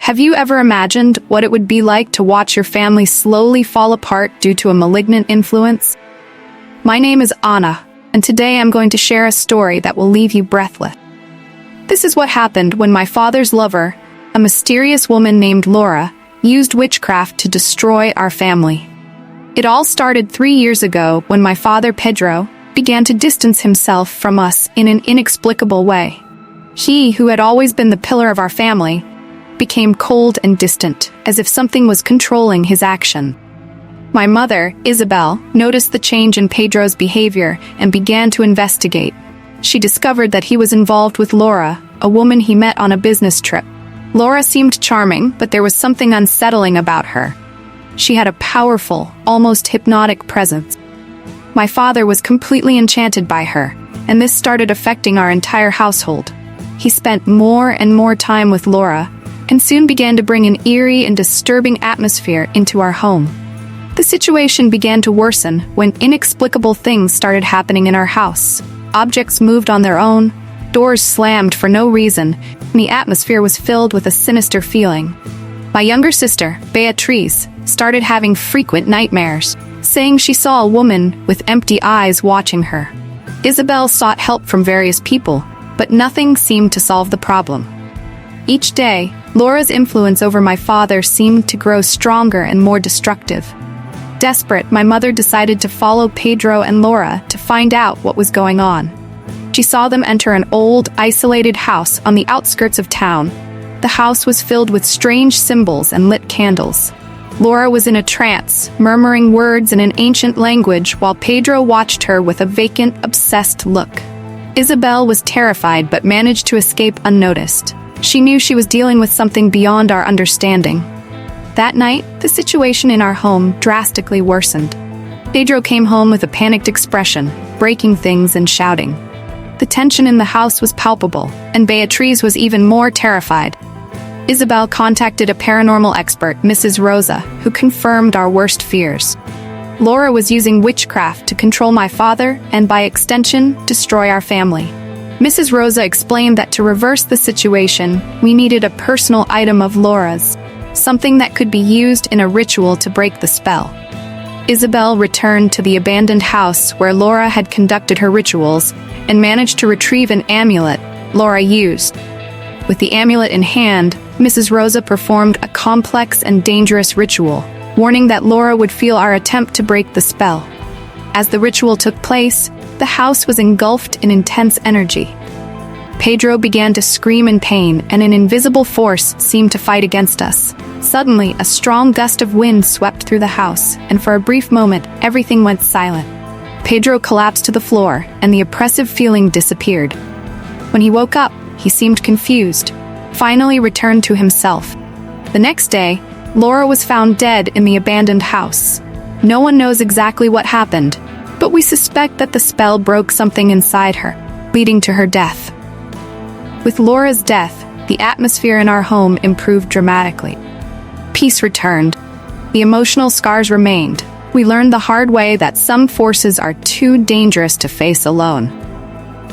Have you ever imagined what it would be like to watch your family slowly fall apart due to a malignant influence? My name is Anna, and today I'm going to share a story that will leave you breathless. This is what happened when my father's lover, a mysterious woman named Laura, used witchcraft to destroy our family. It all started 3 years ago when my father, Pedro, began to distance himself from us in an inexplicable way. He, who had always been the pillar of our family, became cold and distant, as if something was controlling his action. My mother, Isabel, noticed the change in Pedro's behavior and began to investigate. She discovered that he was involved with Laura, a woman he met on a business trip. Laura seemed charming, but there was something unsettling about her. She had a powerful, almost hypnotic presence. My father was completely enchanted by her, and this started affecting our entire household. He spent more and more time with Laura, and soon began to bring an eerie and disturbing atmosphere into our home. The situation began to worsen when inexplicable things started happening in our house. Objects moved on their own, doors slammed for no reason, and the atmosphere was filled with a sinister feeling. My younger sister, Beatrice, started having frequent nightmares, saying she saw a woman with empty eyes watching her. Isabel sought help from various people, but nothing seemed to solve the problem. Each day, Laura's influence over my father seemed to grow stronger and more destructive. Desperate, my mother decided to follow Pedro and Laura to find out what was going on. She saw them enter an old, isolated house on the outskirts of town. The house was filled with strange symbols and lit candles. Laura was in a trance, murmuring words in an ancient language while Pedro watched her with a vacant, obsessed look. Isabel was terrified but managed to escape unnoticed. She knew she was dealing with something beyond our understanding. That night, the situation in our home drastically worsened. Pedro came home with a panicked expression, breaking things and shouting. The tension in the house was palpable, and Beatrice was even more terrified. Isabel contacted a paranormal expert, Mrs. Rosa, who confirmed our worst fears. Laura was using witchcraft to control my father and, by extension, destroy our family. Mrs. Rosa explained that to reverse the situation, we needed a personal item of Laura's, something that could be used in a ritual to break the spell. Isabel returned to the abandoned house where Laura had conducted her rituals and managed to retrieve an amulet Laura used. With the amulet in hand, Mrs. Rosa performed a complex and dangerous ritual, warning that Laura would feel our attempt to break the spell. As the ritual took place, the house was engulfed in intense energy. Pedro began to scream in pain, and an invisible force seemed to fight against us. Suddenly, a strong gust of wind swept through the house, and for a brief moment, everything went silent. Pedro collapsed to the floor, and the oppressive feeling disappeared. When he woke up, he seemed confused, finally returned to himself. The next day, Laura was found dead in the abandoned house. No one knows exactly what happened, but we suspect that the spell broke something inside her, leading to her death. With Laura's death, the atmosphere in our home improved dramatically. Peace returned. The emotional scars remained. We learned the hard way that some forces are too dangerous to face alone.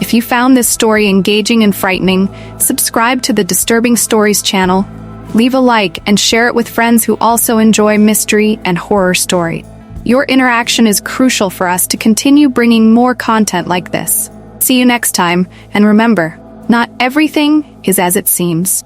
If you found this story engaging and frightening, subscribe to the Disturbing Stories channel, leave a like, and share it with friends who also enjoy mystery and horror stories. Your interaction is crucial for us to continue bringing more content like this. See you next time, and remember, not everything is as it seems.